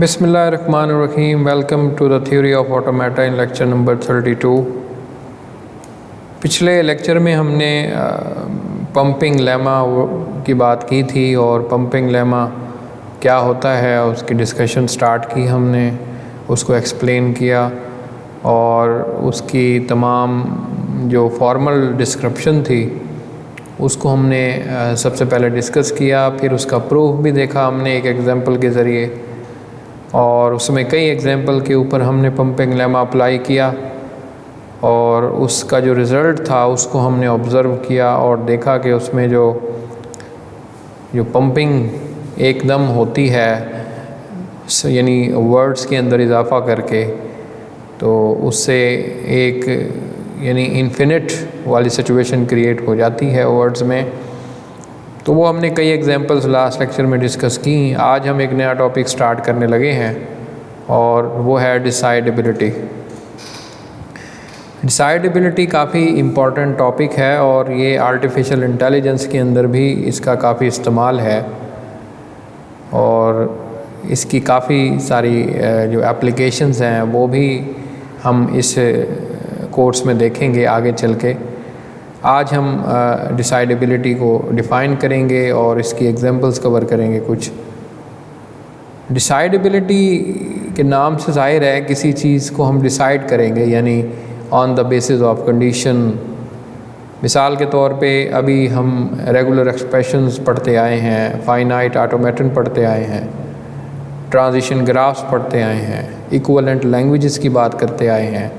बिस्मिल्लाहिर्रहमानिर्रहीम। Welcome to the theory of automata in lecture number 32। पिछले lecture में हमने पंपिंग लेमा की बात की थी और पंपिंग लेमा क्या होता है उसकी डिस्कशन स्टार्ट की हमने, उसको एक्सप्लेन किया और उसकी तमाम जो फॉर्मल डिस्क्रिप्शन थी उसको हमने सबसे पहले डिस्कस किया। फिर उसका प्रूफ भी देखा हमने एक एग्ज़ाम्पल के ज़रिए, और उसमें कई एग्ज़ाम्पल के ऊपर हमने पंपिंग लेमा अप्लाई किया और उसका जो रिज़ल्ट था उसको हमने ऑब्ज़र्व किया और देखा कि उसमें जो पंपिंग एकदम होती है यानी वर्ड्स के अंदर इजाफ़ा करके, तो उससे एक यानी इन्फिनिट वाली सिचुएशन क्रिएट हो जाती है वर्ड्स में। तो वो हमने कई एग्जांपल्स लास्ट लेक्चर में डिस्कस की। आज हम एक नया टॉपिक स्टार्ट करने लगे हैं और वो है डिसाइडेबिलिटी। डिसाइडेबिलिटी काफ़ी इम्पॉर्टेंट टॉपिक है और ये आर्टिफिशियल इंटेलिजेंस के अंदर भी इसका काफ़ी इस्तेमाल है और इसकी काफ़ी सारी जो एप्लीकेशंस हैं वो भी हम इस कोर्स में देखेंगे आगे चल के। आज हम डिसाइडेबिलिटी को डिफ़ाइन करेंगे और इसकी एग्जांपल्स कवर करेंगे कुछ। डिसाइडेबिलिटी के नाम से ज़ाहिर है किसी चीज़ को हम डिसाइड करेंगे, यानी on the basis of condition. मिसाल के तौर पे अभी हम रेगुलर एक्सप्रेशंस पढ़ते आए हैं, फाइनाइट ऑटोमेटन पढ़ते आए हैं, ट्रांजिशन ग्राफ्स पढ़ते आए हैं, इक्विवेलेंट लैंग्वेजेस की बात करते आए हैं,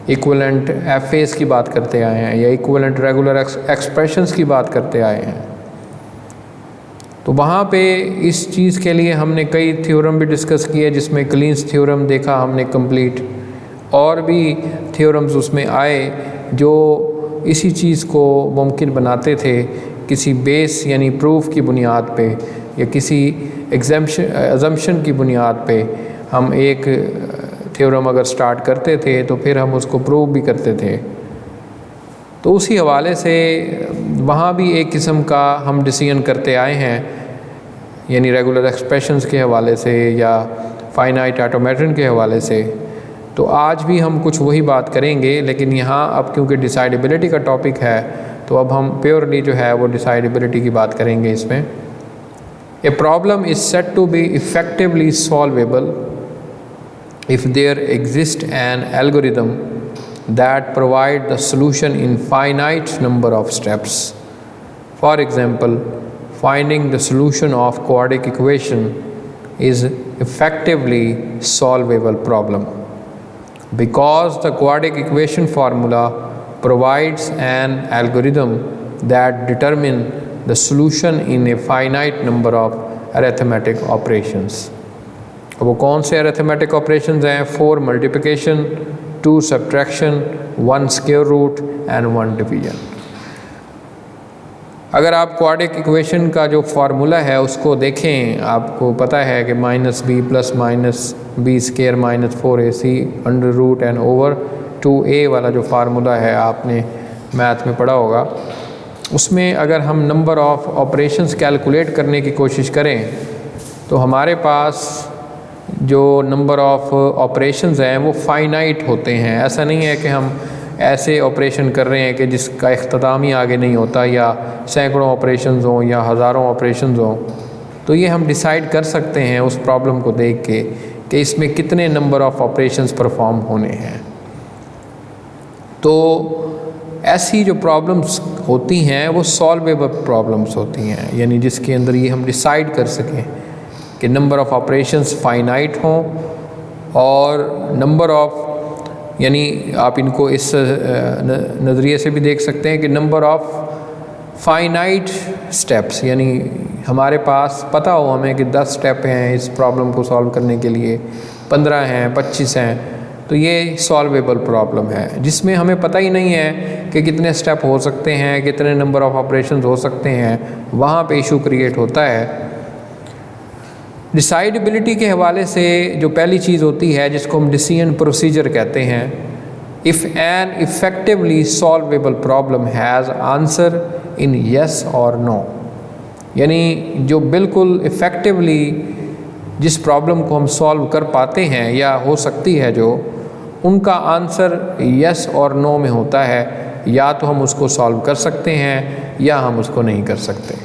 इक्विवेलेंट एफएस की बात करते आए हैं या इक्विवेलेंट रेगुलर एक्सप्रेशंस की बात करते आए हैं। तो वहाँ पे इस चीज़ के लिए हमने कई थ्योरम भी डिस्कस किए, जिसमें क्लीन्स थ्योरम देखा हमने कंप्लीट, और भी थ्योरम्स उसमें आए जो इसी चीज़ को मुमकिन बनाते थे किसी बेस यानी प्रूफ की बुनियाद पे या किसी अजम्पशन की बुनियाद पे। हम एक थ्योरम अगर स्टार्ट करते थे तो फिर हम उसको प्रूव भी करते थे। तो उसी हवाले से वहाँ भी एक किस्म का हम डिसीजन करते आए हैं, यानी रेगुलर एक्सप्रेशंस के हवाले से या फाइनाइट ऑटोमेटन के हवाले से। तो आज भी हम कुछ वही बात करेंगे, लेकिन यहाँ अब क्योंकि डिसाइडेबिलिटी का टॉपिक है तो अब हम प्योरली जो है वो डिसाइडेबिलिटी की बात करेंगे इसमें। A problem is said to be effectively solvable if there exists an algorithm that provides the solution in finite number of steps. For example, finding the solution of quadratic equation is effectively solvable problem because the quadratic equation formula provides an algorithm that determine the solution in a finite number of arithmetic operations. वो कौन से arithmetic operations हैं? 4 multiplication, 2 subtraction, 1 square root and 1 division. अगर आप quadratic equation का जो formula है उसको देखें, आपको पता है कि -b plus -b square -4ac under root and over 2a वाला जो फार्मूला है आपने मैथ में पढ़ा होगा। उसमें अगर हम नंबर ऑफ़ ऑपरेशंस कैलकुलेट करने की कोशिश करें तो हमारे पास जो नंबर ऑफ़ ऑपरेशंस हैं वो फाइनाइट होते हैं। ऐसा नहीं है कि हम ऐसे ऑपरेशन कर रहे हैं कि जिसका इख्तिताम ही आगे नहीं होता, या सैकड़ों ऑपरेशंस हों या हज़ारों ऑपरेशंस हों। तो ये हम डिसाइड कर सकते हैं उस प्रॉब्लम को देख के कि इसमें कितने नंबर ऑफ़ ऑपरेशंस परफॉर्म होने हैं। तो ऐसी जो प्रॉब्लम्स होती हैं वो सॉल्वेबल प्रॉब्लम्स होती हैं, यानी जिसके अंदर ये हम डिसाइड कर सकें कि नंबर ऑफ़ ऑपरेशंस फाइनाइट हों और नंबर ऑफ़, यानी आप इनको इस नज़रिए से भी देख सकते हैं कि नंबर ऑफ़ फाइनाइट स्टेप्स, यानी हमारे पास पता हो हमें कि 10 स्टेप हैं इस प्रॉब्लम को सॉल्व करने के लिए, 15 हैं, 25 हैं, तो ये सॉल्वेबल प्रॉब्लम है। जिसमें हमें पता ही नहीं है कि कितने स्टेप हो सकते हैं, कितने नंबर ऑफ़ ऑपरेशंस हो सकते हैं, वहाँ पे इशू क्रिएट होता है। डिसाइडेबिलिटी के हवाले से जो पहली चीज़ होती है जिसको हम डिसीजन प्रोसीजर कहते हैं, if an effectively solvable problem has answer in yes और नो, यानी जो बिल्कुल इफ़ेक्टिवली जिस प्रॉब्लम को हम सॉल्व कर पाते हैं या हो सकती है जो, उनका आंसर यस और नो में होता है। या तो हम उसको सॉल्व कर सकते हैं या हम उसको नहीं कर सकते।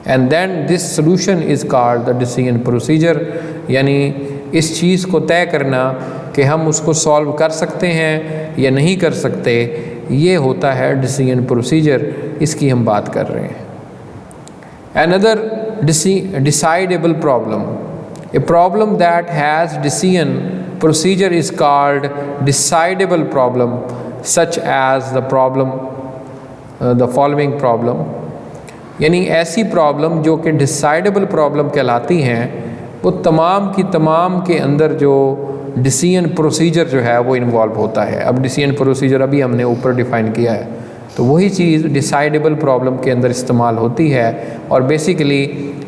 And then this solution is called the decision procedure, यानी इस चीज़ को तय करना कि हम उसको सॉल्व कर सकते हैं या नहीं कर सकते, ये होता है डिसीजन प्रोसीजर, इसकी हम बात कर रहे हैं। Another decidable problem, a problem that has decision procedure is called decidable problem, such as the following problem, यानी ऐसी प्रॉब्लम जो कि डिसाइडेबल प्रॉब्लम कहलाती हैं, वो तमाम की तमाम के अंदर जो डिसीजन प्रोसीजर जो है वो इन्वॉल्व होता है। अब डिसीजन प्रोसीजर अभी हमने ऊपर डिफ़ाइन किया है, तो वही चीज़ डिसाइडेबल प्रॉब्लम के अंदर इस्तेमाल होती है। और बेसिकली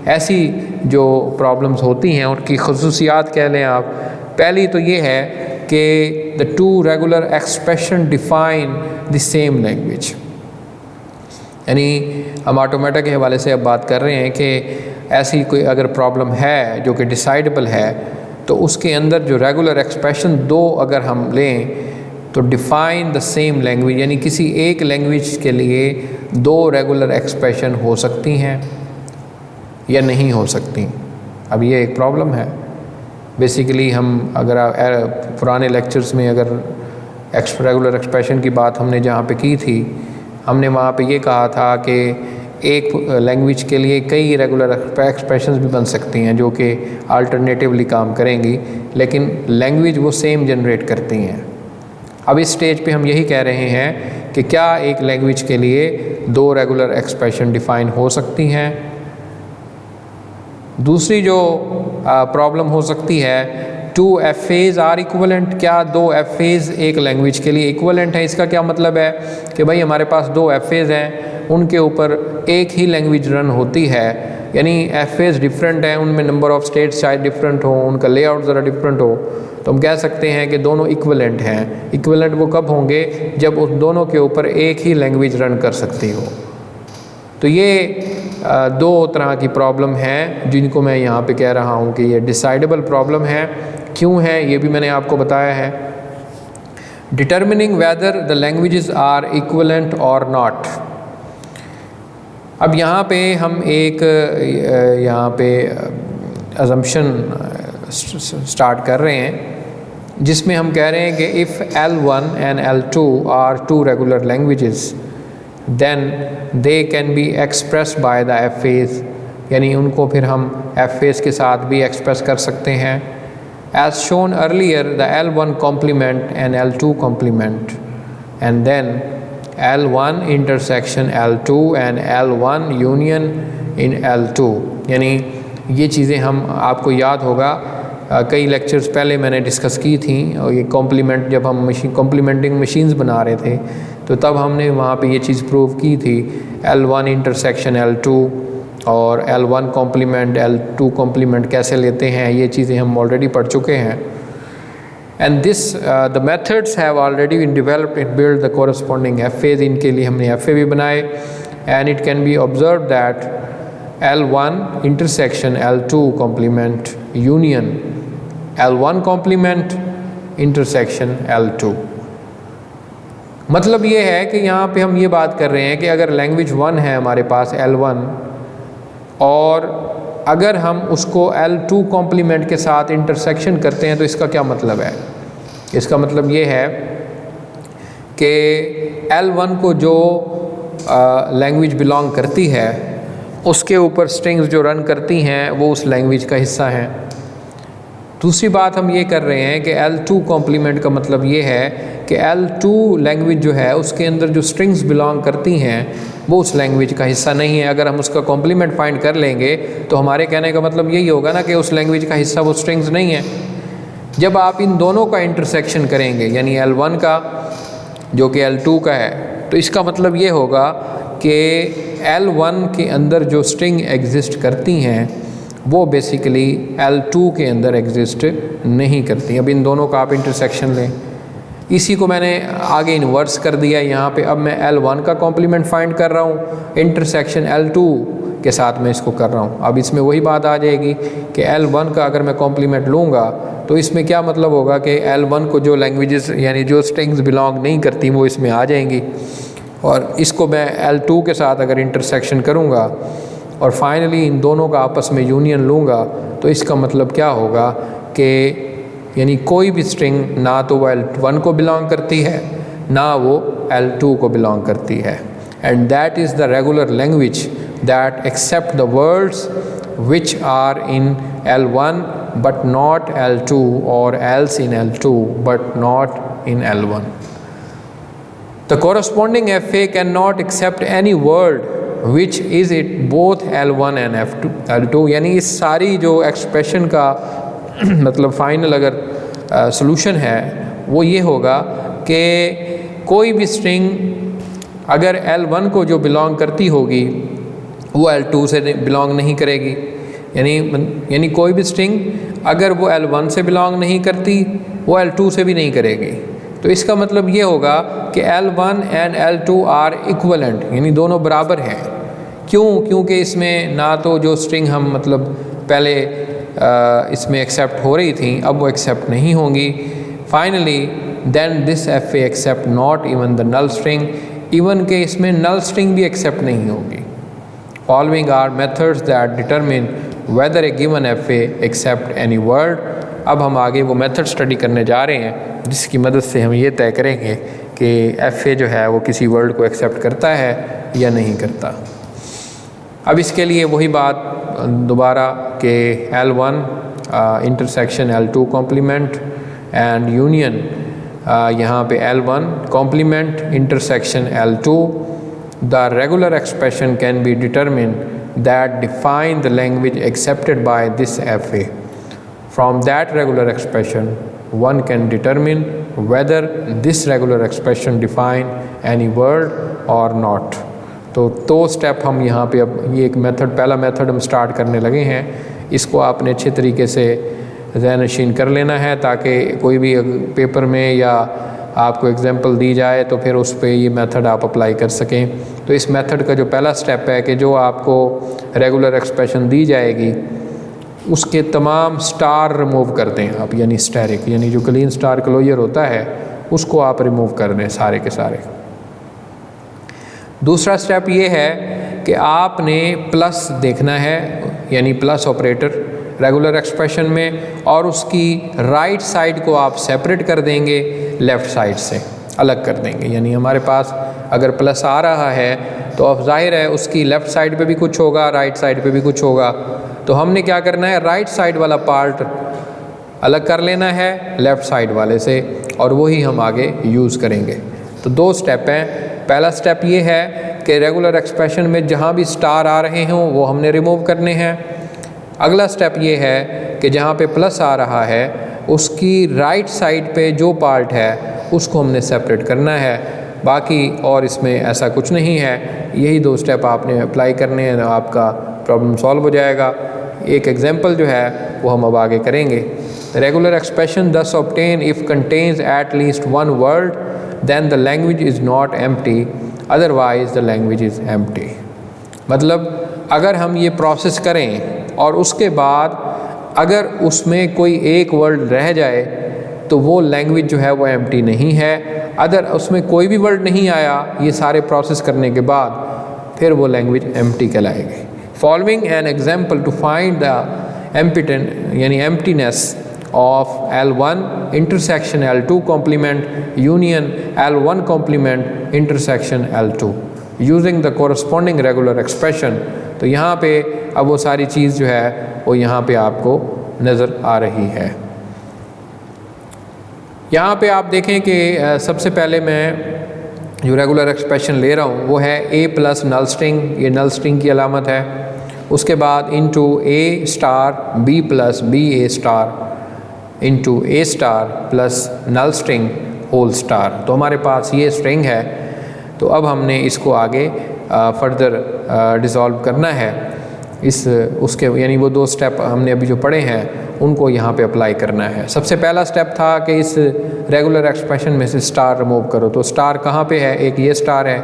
ऐसी जो प्रॉब्लम्स होती हैं उनकी खसूसियात कह लें आप, पहली तो ये है कि the two regular expression define the same language, यानी हम ऑटोमेटा के हवाले से अब बात कर रहे हैं कि ऐसी कोई अगर प्रॉब्लम है जो कि डिसाइडेबल है, तो उसके अंदर जो रेगुलर एक्सप्रेशन दो अगर हम लें तो डिफ़ाइन द सेम लैंग्वेज, यानी किसी एक लैंग्वेज के लिए दो रेगुलर एक्सप्रेशन हो सकती हैं या नहीं हो सकती। अब ये एक प्रॉब्लम है। बेसिकली हम अगर पुराने लेक्चर्स में अगर रेगुलर एक्सप्रेशन की बात हमने जहाँ पे की थी, हमने वहाँ पे ये कहा था कि एक लैंग्वेज के लिए कई रेगुलर एक्सप्रेशंस भी बन सकती हैं जो कि अल्टरनेटिवली काम करेंगी, लेकिन लैंग्वेज वो सेम जनरेट करती हैं। अब इस स्टेज पे हम यही कह रहे हैं कि क्या एक लैंग्वेज के लिए दो रेगुलर एक्सप्रेशन डिफ़ाइन हो सकती हैं। दूसरी जो प्रॉब्लम हो सकती है, टू एफेज आर इक्वलेंट, क्या दो एफेज एक लैंग्वेज के लिए इक्वलेंट है। इसका क्या मतलब है कि भाई हमारे पास दो एफेज हैं, उनके ऊपर एक ही लैंग्वेज रन होती है, यानी एफेज डिफरेंट हैं, उनमें नंबर ऑफ़ स्टेट्स शायद डिफरेंट हो, उनका लेआउट ज़रा डिफरेंट हो, तो हम कह सकते हैं कि दोनों इक्वलेंट हैं। इक्वलेंट वो कब होंगे, जब उस दोनों के ऊपर एक ही लैंग्वेज रन कर सकती हो। तो ये दो तरह की प्रॉब्लम हैं जिनको मैं यहाँ पे कह रहा हूँ कि ये डिसाइडेबल प्रॉब्लम है। क्यों है ये भी मैंने आपको बताया है। Determining whether the languages are equivalent और नॉट। अब यहाँ पे हम एक यहाँ पे अजम्पशन स्टार्ट कर रहे हैं जिसमें हम कह रहे हैं कि if L1 and L2 are two regular languages then they can be express by the FAs, यानी उनको फिर हम एफेज के साथ भी एक्सप्रेस कर सकते हैं। As shown earlier the L1 complement and L2 complement and then L1 intersection L2 and L1 union in L2, यानी ये चीज़ें हम आपको याद होगा कई लेक्चर्स पहले मैंने डिस्कस की थी। और ये कॉम्प्लीमेंट जब हम कॉम्प्लीमेंटिंग मशीन्स बना रहे थे तो तब हमने वहाँ पे ये चीज़ प्रूव की थी, L1 इंटरसेक्शन L2 और L1 कॉम्प्लीमेंट L2 कॉम्प्लीमेंट कैसे लेते हैं, ये चीज़ें हम ऑलरेडी पढ़ चुके हैं। And this the methods have already been developed in build the corresponding FAs, इनके लिए हमने एफए भी बनाए। And it can be observe that L1 intersection L2 complement union L1 complement intersection L2। मतलब ये है कि यहाँ पे हम ये बात कर रहे हैं कि अगर लैंग्वेज 1 है हमारे पास L1 और अगर हम उसको L2 कॉम्प्लीमेंट के साथ इंटरसेक्शन करते हैं तो इसका क्या मतलब है। इसका मतलब ये है कि L1 को जो लैंग्वेज बिलोंग करती है उसके ऊपर स्ट्रिंग्स जो रन करती हैं वो उस लैंग्वेज का हिस्सा हैं। दूसरी बात हम ये कर रहे हैं कि L2 कॉम्प्लीमेंट का मतलब ये है कि L2 लैंग्वेज जो है उसके अंदर जो स्ट्रिंग्स बिलोंग करती हैं वो उस लैंग्वेज का हिस्सा नहीं है। अगर हम उसका कॉम्प्लीमेंट फाइंड कर लेंगे तो हमारे कहने का मतलब यही होगा ना कि उस लैंग्वेज का हिस्सा वो स्ट्रिंग्स नहीं है। जब आप इन दोनों का इंटरसेक्शन करेंगे, यानी L1 का जो कि L2 का है, तो इसका मतलब ये होगा कि L1 के अंदर जो स्ट्रिंग एग्जिस्ट करती हैं वो बेसिकली L2 के अंदर एग्जिस्ट नहीं करती। अब इन दोनों का आप इंटरसेक्शन लें, इसी को मैंने आगे इन्वर्स कर दिया यहाँ पे। अब मैं L1 का कॉम्प्लीमेंट फाइंड कर रहा हूँ, इंटरसेक्शन L2 के साथ मैं इसको कर रहा हूँ। अब इसमें वही बात आ जाएगी कि L1 का अगर मैं कॉम्प्लीमेंट लूँगा तो इसमें क्या मतलब होगा कि L1 को जो लैंग्वेजेस यानी जो स्ट्रिंग्स बिलोंग नहीं करती वो इसमें आ जाएंगी, और इसको मैं L2 के साथ अगर इंटरसेक्शन करूँगा और फाइनली इन दोनों का आपस में यूनियन लूँगा तो इसका मतलब क्या होगा कि यानी कोई भी स्ट्रिंग ना तो वो L1 को बिलोंग करती है ना वो L2 को बिलोंग करती है। And that is the regular language that accept the words which are in L1 but not L2 or else in L2 but not in L1. The corresponding FA cannot accept any word which is it both L1 and L2। यानी इस सारी जो expression का मतलब final अगर solution है वो ये होगा कि कोई भी स्ट्रिंग अगर L1 को जो बिलोंग करती होगी वो L2 से बिलोंग नहीं करेगी, यानी कोई भी स्ट्रिंग अगर वो L1 से बिलोंग नहीं करती वो L2 से भी नहीं करेगी। तो इसका मतलब ये होगा कि L1 and L2 are equivalent, यानी दोनों बराबर हैं। क्योंकि इसमें ना तो जो स्ट्रिंग हम मतलब पहले इसमें एक्सेप्ट हो रही थी अब वो एक्सेप्ट नहीं होंगी। Finally then this FA accept not even the null string, even के इसमें नल स्ट्रिंग भी एक्सेप्ट नहीं होगी। Following are methods that determine whether a given FA accept any word। अब हम आगे वो मेथड स्टडी करने जा रहे हैं जिसकी मदद से हम ये तय करेंगे कि FA जो है वो किसी वर्ड को एक्सेप्ट करता है या नहीं करता। अब इसके लिए वही बात दोबारा कि L1 intersection L2 complement and union यहाँ पे L1 complement intersection L2। The regular expression can be determined that define the language accepted by this FA. From that regular expression, one can determine whether this regular expression define any word or not। तो दो step हम यहाँ पे अब ये एक method पहला method हम स्टार्ट करने लगे हैं, इसको आपने अच्छे तरीके से ज़हन-नशीन कर लेना है ताकि कोई भी पेपर में या आपको एग्जांपल दी जाए तो फिर उस पे ये मेथड आप अप्लाई कर सकें। तो इस मेथड का जो पहला स्टेप है कि जो आपको रेगुलर एक्सप्रेशन दी जाएगी उसके तमाम स्टार रिमूव कर दें आप, यानी स्टेरिक यानी जो क्लीन स्टार क्लोजर होता है उसको आप रिमूव कर दें सारे के सारे। दूसरा स्टेप ये है कि आपने प्लस देखना है, यानी प्लस ऑपरेटर रेगुलर एक्सप्रेशन में, और उसकी राइट साइड को आप सेपरेट कर देंगे लेफ़्ट साइड से अलग कर देंगे। यानी हमारे पास अगर प्लस आ रहा है तो अब जाहिर है उसकी लेफ़्ट साइड पे भी कुछ होगा राइट साइड पे भी कुछ होगा, तो हमने क्या करना है राइट साइड वाला पार्ट अलग कर लेना है लेफ़्ट साइड वाले से, और वही हम आगे यूज़ करेंगे। तो दो स्टेप हैं। पहला स्टेप ये है कि रेगुलर एक्सप्रेशन में जहाँ भी स्टार आ रहे हों वो हमने रिमूव करने हैं। अगला स्टेप ये है कि जहाँ पे प्लस आ रहा है उसकी राइट साइड पे जो पार्ट है उसको हमने सेपरेट करना है, बाकी और इसमें ऐसा कुछ नहीं है। यही दो स्टेप आपने अप्लाई करने हैं, आपका प्रॉब्लम सॉल्व हो जाएगा। एक एग्जांपल जो है वो हम अब आगे करेंगे। Regular expression thus obtain if contains at least one word then the language is not empty, otherwise the language is empty. मतलब अगर हम ये प्रोसेस करें और उसके बाद अगर उसमें कोई एक वर्ड रह जाए तो वो लैंग्वेज जो है वो एम्प्टी नहीं है। अगर उसमें कोई भी वर्ड नहीं आया ये सारे प्रोसेस करने के बाद फिर वो लैंग्वेज एम्प्टी कहलाएगी। Following an example to find the emptiness यानी emptiness of L1 intersection L2 complement union L1 complement intersection L2 using the corresponding regular expression। तो यहाँ पे अब वो सारी चीज़ जो है वो यहाँ पे आपको नज़र आ रही है। यहाँ पे आप देखें कि सबसे पहले मैं जो रेगुलर एक्सप्रेशन ले रहा हूँ वो है A प्लस नल स्ट्रिंग, ये नल स्ट्रिंग की अलामत है। उसके बाद into A star B plus B A star into A star plus null string whole star. तो हमारे पास ये स्ट्रिंग है। तो अब हमने इसको आगे फर्दर डिसॉल्व करना है। उसके यानी वो दो स्टेप हमने अभी जो पढ़े हैं उनको यहाँ पे अप्लाई करना है। सबसे पहला स्टेप था कि इस रेगुलर एक्सप्रेशन में से स्टार रिमूव करो। तो स्टार कहाँ पे है? एक ये स्टार है,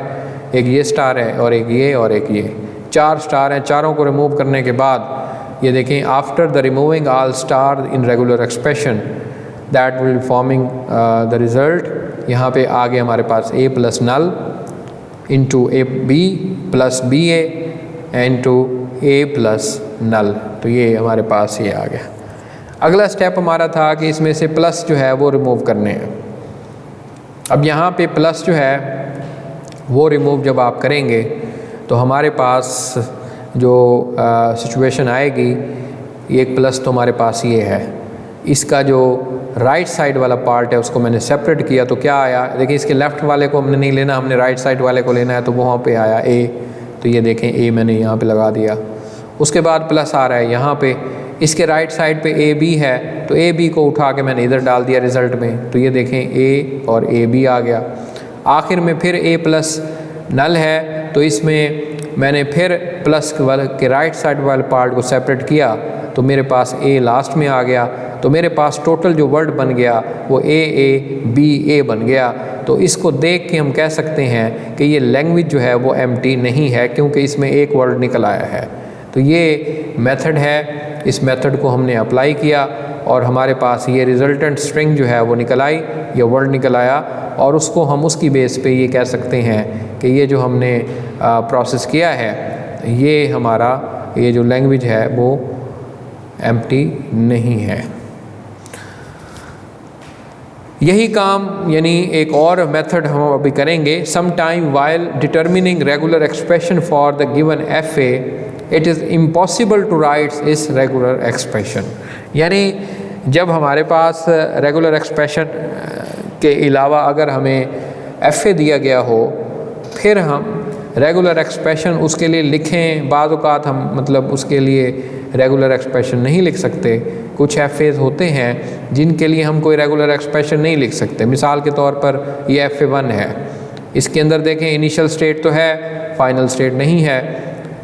एक ये स्टार है और एक ये और एक ये। 4 स्टार हैं, चारों को रिमूव करने के बाद ये देखें, after the removing all star in regular expression that will forming the result, यहाँ पे आगे हमारे पास a plus null into a b plus b a into a plus null. तो ये हमारे पास ये आ गया। अगला स्टेप हमारा था कि इसमें से प्लस जो है वो रिमूव करने हैं। अब यहाँ पे प्लस जो है वो रिमूव जब आप करेंगे तो हमारे पास जो सिचुएशन आएगी, एक प्लस तो हमारे पास ये है, इसका जो राइट साइड वाला पार्ट है उसको मैंने सेपरेट किया तो क्या आया, देखिए इसके लेफ़्ट वाले को हमने नहीं लेना, हमने राइट साइड वाले को लेना है, तो वहाँ पे आया ए। तो ये देखें ए मैंने यहाँ पे लगा दिया। उसके बाद प्लस आ रहा है यहाँ पे, इसके राइट साइड पे ए बी है, तो ए बी को उठा के मैंने इधर डाल दिया रिज़ल्ट में, तो ये देखें ए और ए बी आ गया। आखिर में फिर ए प्लस नल है, तो इसमें मैंने फिर प्लस के राइट साइड वाले पार्ट को सेपरेट किया, तो मेरे पास ए लास्ट में आ गया। तो मेरे पास टोटल जो वर्ड बन गया वो ए बी ए बन गया। तो इसको देख के हम कह सकते हैं कि ये लैंग्वेज जो है वो एम्प्टी नहीं है, क्योंकि इसमें एक वर्ड निकल आया है। तो ये मेथड है, इस मेथड को हमने अप्लाई किया और हमारे पास ये रिजल्टेंट स्ट्रिंग जो है वो निकल आई, ये वर्ड निकल आया, और उसको हम उसकी बेस पे ये कह सकते हैं कि ये जो हमने प्रोसेस किया है, ये हमारा ये जो लैंग्वेज है वो एम्प्टी नहीं है। यही काम यानी एक और मेथड हम अभी करेंगे। Some time while determining regular expression for the given F A it is impossible to write इस रेगुलर एक्सप्रेशन, यानी जब हमारे पास रेगुलर एक्सप्रेशन के अलावा अगर हमें एफ ए दिया गया हो, फिर हम रेगुलर एक्सप्रेशन उसके लिए लिखें, बाद औक़ात हम मतलब उसके लिए रेगुलर एक्सप्रेशन नहीं लिख सकते। कुछ एफ एज़ होते हैं जिनके लिए हम कोई रेगुलर एक्सप्रेशन नहीं लिख सकते। मिसाल के तौर पर ये F1 है, इसके अंदर देखें इनिशियल स्टेट तो है, फाइनल स्टेट नहीं है।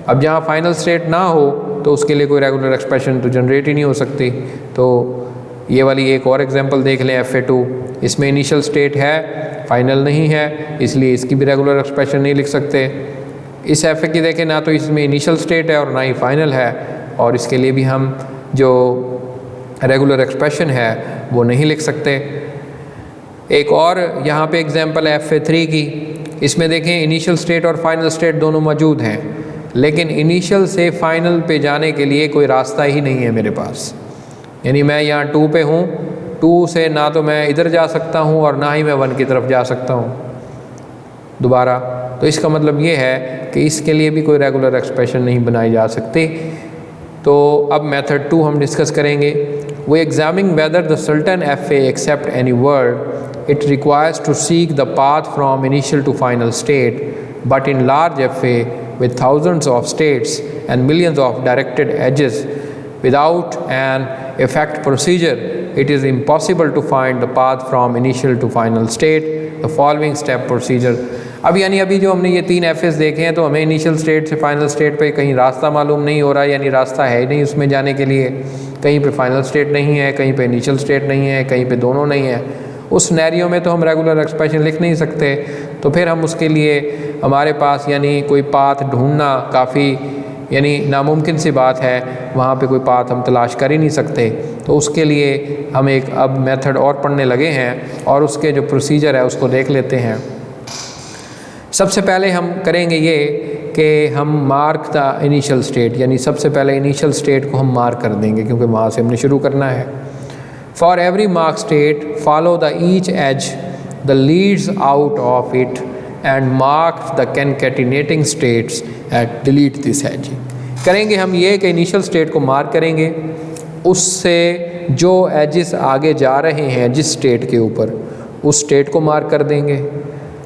अब जहाँ फाइनल स्टेट ना हो तो उसके लिए कोई रेगुलर एक्सप्रेशन तो जनरेट ही नहीं हो सकती। तो ये वाली एक और एग्जांपल देख लें FA2, इसमें इनिशियल स्टेट है, फाइनल नहीं है, इसलिए इसकी भी रेगुलर एक्सप्रेशन नहीं लिख सकते। इस FA की देखें, ना तो इसमें इनिशियल स्टेट है और ना ही फाइनल है, और इसके लिए भी हम जो रेगुलर एक्सप्रेशन है वो नहीं लिख सकते। एक और यहाँ पे एग्जांपल है FA3 की, इसमें देखें इनिशियल स्टेट और फाइनल स्टेट दोनों मौजूद हैं, लेकिन इनिशियल से फाइनल पे जाने के लिए कोई रास्ता ही नहीं है मेरे पास। यानी मैं यहाँ 2 पे हूँ, 2 से ना तो मैं इधर जा सकता हूँ और ना ही मैं 1 की तरफ जा सकता हूँ दोबारा। तो इसका मतलब ये है कि इसके लिए भी कोई रेगुलर एक्सप्रेशन नहीं बनाई जा सकती। तो अब मेथड 2 हम डिस्कस करेंगे। We examine whether the certain FA accept any word. It requires to seek the path from initial to final state, but in large FA with thousands of states and millions of directed edges, without an effect procedure, it is impossible to find the path from initial to final state. The following step procedure. अब यानी अभी जो हमने ये 3 FAs देखे हैं, तो हमें इनिशियल स्टेट से फाइनल स्टेट पे कहीं रास्ता मालूम नहीं हो रहा है, यानी रास्ता है नहीं उसमें जाने के लिए। कहीं पे फाइनल स्टेट नहीं है, कहीं पे इनिशियल स्टेट नहीं है, कहीं पे दोनों नहीं है। उस सिनेरियो में तो हम रेगुलर एक्सप्रेशन लिख नहीं सकते। तो फिर हम उसके लिए हमारे पास यानी कोई पाथ ढूंढना काफ़ी यानी नामुमकिन सी बात है, वहाँ पे कोई पाथ हम तलाश कर ही नहीं सकते। तो उसके लिए हम एक अब मेथड और पढ़ने लगे हैं और उसके जो प्रोसीजर है उसको देख लेते हैं। सबसे पहले हम करेंगे ये कि हम मार्क द इनिशियल स्टेट, यानी सबसे पहले इनिशियल स्टेट को हम मार्क कर देंगे क्योंकि वहाँ से हमने शुरू करना है। For every mark state follow the each edge the leads out of it and mark the concatenating states at delete this edge. करेंगे हम ये कि इनिशियल स्टेट को मार्क करेंगे, उससे जो एजेस आगे जा रहे हैं जिस स्टेट के ऊपर, उस स्टेट को मार्क कर देंगे।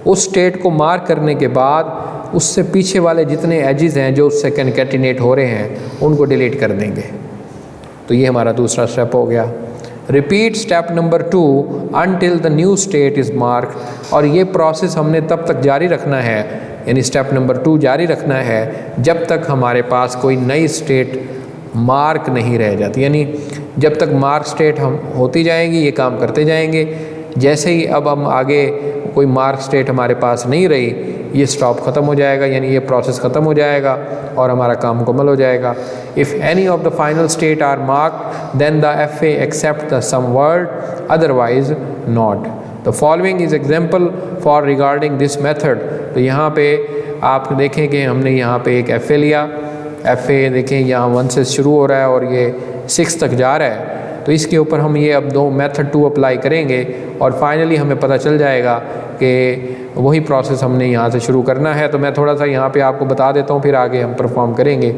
उस स्टेट को मार्क करने के बाद उससे पीछे वाले जितने एजेस हैं जो उससे कैनकेटिनेट हो रहे हैं उनको डिलीट कर देंगे। तो ये हमारा दूसरा स्टेप हो गया। Repeat step number 2 until the new state is mark. और ये प्रोसेस हमने तब तक जारी रखना है, यानी स्टेप नंबर 2 जारी रखना है जब तक हमारे पास कोई नई स्टेट मार्क नहीं रह जाती। यानी जब तक मार्क स्टेट हम होती जाएंगी, ये काम करते जाएंगे। जैसे ही अब हम आगे कोई मार्क स्टेट हमारे पास नहीं रही, ये स्टॉप ख़त्म हो जाएगा, यानी ये प्रोसेस ख़त्म हो जाएगा और हमारा काम मुकम्मल हो जाएगा। If any of the final state are mark then the FA accept the some word, otherwise not. The following is example for regarding this method. तो यहाँ पे आप देखें कि हमने यहाँ पे एक FA लिया, FA देखें यहाँ 1 से शुरू हो रहा है और ये 6 तक जा रहा है, तो इसके ऊपर हम ये अब मेथड 2 अप्लाई करेंगे और फाइनली हमें पता चल जाएगा कि वही प्रोसेस हमने यहाँ से शुरू करना है। तो मैं थोड़ा सा यहाँ पे आपको बता देता हूँ, फिर आगे हम परफॉर्म करेंगे।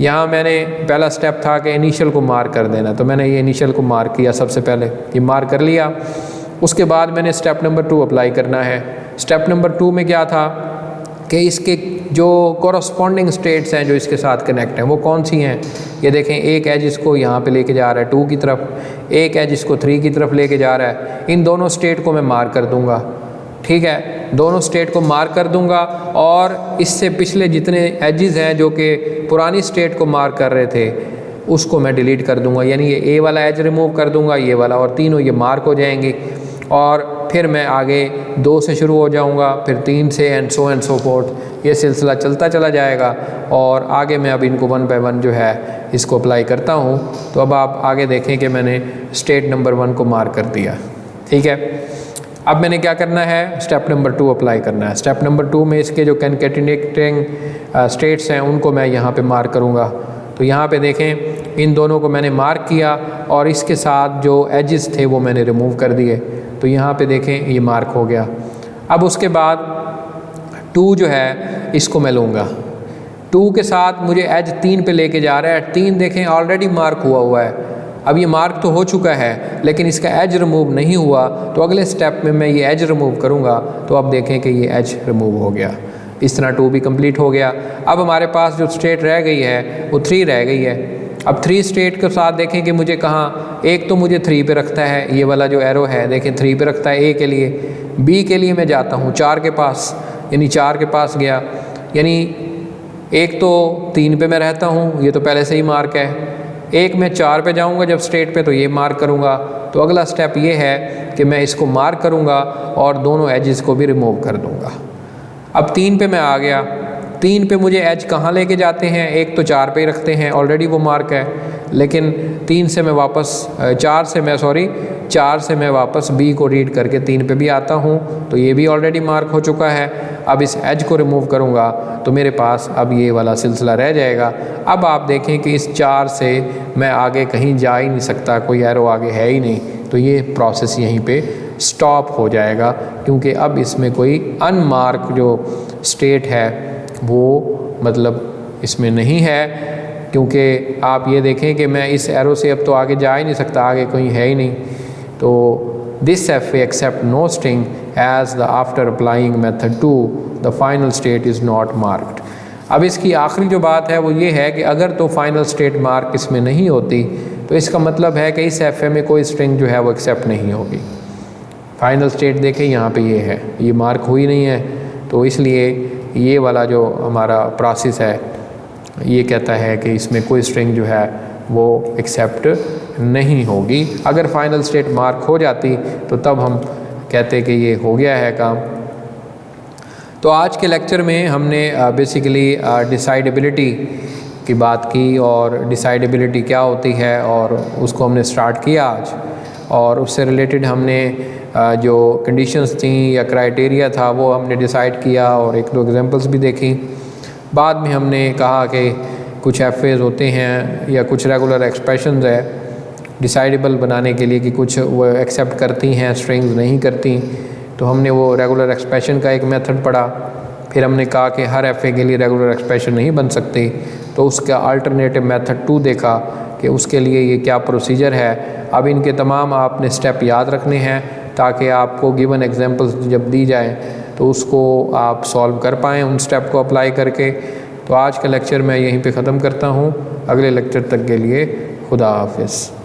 यहाँ मैंने पहला स्टेप था कि इनिशियल को मार्क कर देना, तो मैंने ये इनिशियल को मार्क किया, सबसे पहले ये मार्क कर लिया। उसके बाद मैंने स्टेप नंबर 2 अप्लाई करना है। स्टेप नंबर 2 में क्या था कि इसके जो कॉरस्पॉन्डिंग स्टेट्स हैं जो इसके साथ कनेक्ट हैं वो कौन सी हैं। ये देखें, एक एज इसको यहाँ पे लेके जा रहा है 2 की तरफ, एक एज इसको 3 की तरफ लेके जा रहा है। इन दोनों स्टेट को मैं मार्क कर दूँगा, ठीक है, दोनों स्टेट को मार्क कर दूँगा और इससे पिछले जितने एजेस हैं जो कि पुरानी स्टेट को मार्क कर रहे थे उसको मैं डिलीट कर दूँगा, यानी ये ए वाला एज रिमूव कर दूँगा, ये वाला, और तीनों ये मार्क हो जाएंगी। और फिर मैं आगे 2 से शुरू हो जाऊंगा, फिर 3 से एंड सो फोर्थ, ये सिलसिला चलता चला जाएगा। और आगे मैं अब इनको 1 बाय 1 जो है इसको अप्लाई करता हूँ। तो अब आप आगे देखें कि मैंने स्टेट नंबर 1 को मार्क कर दिया, ठीक है। अब मैंने क्या करना है, स्टेप नंबर 2 अप्लाई करना है। स्टेप नंबर 2 में इसके जो कैनकेटिनेटिंग स्टेट्स हैं उनको मैं यहाँ पे मार्क करूँगा। तो यहाँ पे देखें, इन दोनों को मैंने मार्क किया और इसके साथ जो एजेस थे वो मैंने रिमूव कर दिए। तो यहाँ पे देखें ये मार्क हो गया। अब उसके बाद 2 जो है इसको मैं लूँगा, 2 के साथ मुझे एज 3 पे लेके जा रहा है। 3 देखें ऑलरेडी मार्क हुआ है, अब ये मार्क तो हो चुका है लेकिन इसका एज रिमूव नहीं हुआ। तो अगले स्टेप में मैं ये एज रिमूव करूँगा, तो अब देखें कि ये एज रिमूव हो गया। इस तरह 2 भी कंप्लीट हो गया। अब हमारे पास जो स्टेट रह गई है वो 3 रह गई है। अब 3 स्टेट के साथ देखें कि मुझे कहाँ, एक तो मुझे 3 पे रखता है, ये वाला जो एरो है देखें 3 पे रखता है ए के लिए। बी के लिए मैं जाता हूँ 4 के पास, यानी 4 के पास गया, यानी एक तो 3 पे मैं रहता हूँ, ये तो पहले से ही मार्क है। एक मैं 4 पे जाऊँगा जब स्टेट पे, तो ये मार्क करूँगा। तो अगला स्टेप ये है कि मैं इसको मार्क करूँगा और दोनों एजेस को भी रिमूव कर दूँगा। अब 3 पे मैं आ गया, 3 पे मुझे एज कहाँ लेके जाते हैं, एक तो 4 पे ही रखते हैं, ऑलरेडी वो मार्क है। लेकिन 4 से मैं वापस बी को रीड करके 3 पे भी आता हूँ, तो ये भी ऑलरेडी मार्क हो चुका है। अब इस एज को रिमूव करूँगा तो मेरे पास अब ये वाला सिलसिला रह जाएगा। अब आप देखें कि इस 4 से मैं आगे कहीं जा ही नहीं सकता, कोई एरो आगे है ही नहीं, तो ये प्रोसेस यहीं पे स्टॉप हो जाएगा, क्योंकि अब इसमें कोई अनमार्क जो स्टेट है वो मतलब इसमें नहीं है। क्योंकि आप ये देखें कि मैं इस एरो से अब तो आगे जा ही नहीं सकता, आगे कोई है ही नहीं। तो this FA accept no string as the after applying method 2 the final state is not marked। अब इसकी आखिरी जो बात है वो ये है कि अगर तो फाइनल स्टेट मार्क इसमें नहीं होती तो इसका मतलब है कि इस FA में कोई स्ट्रिंग जो है वो एक्सेप्ट नहीं होगी। फाइनल स्टेट देखें यहाँ पे ये है, ये मार्क हुई नहीं है, तो इसलिए ये वाला जो हमारा प्रोसेस है ये कहता है कि इसमें कोई स्ट्रिंग जो है वो एक्सेप्ट नहीं होगी। अगर फाइनल स्टेट मार्क हो जाती तो तब हम कहते कि ये हो गया है काम। तो आज के लेक्चर में हमने बेसिकली डिसाइडेबिलिटी की बात की और डिसाइडेबिलिटी क्या होती है और उसको हमने स्टार्ट किया आज, और उससे रिलेटेड हमने जो कंडीशंस थी या क्राइटेरिया था वो हमने डिसाइड किया और 1-2 एग्जांपल्स भी देखी। बाद में हमने कहा कि कुछ FAs होते हैं या कुछ रेगुलर एक्सप्रेशंस है डिसाइडेबल बनाने के लिए कि कुछ वो एक्सेप्ट करती हैं, स्ट्रिंग्स नहीं करती, तो हमने वो रेगुलर एक्सप्रेशन का एक मेथड पढ़ा। फिर हमने कहा कि हर FA के लिए रेगुलर एक्सप्रेशन नहीं बन सकती, तो उसका अल्टरनेटिव मेथड 2 देखा कि उसके लिए ये क्या प्रोसीजर है। अब इनके तमाम आपने स्टेप याद रखने हैं ताकि आपको गिवन एग्जांपल्स जब दी जाए तो उसको आप सॉल्व कर पाएँ उन स्टेप को अप्लाई करके। तो आज का लेक्चर मैं यहीं पे ख़त्म करता हूँ। अगले लेक्चर तक के लिए खुदा हाफिज़।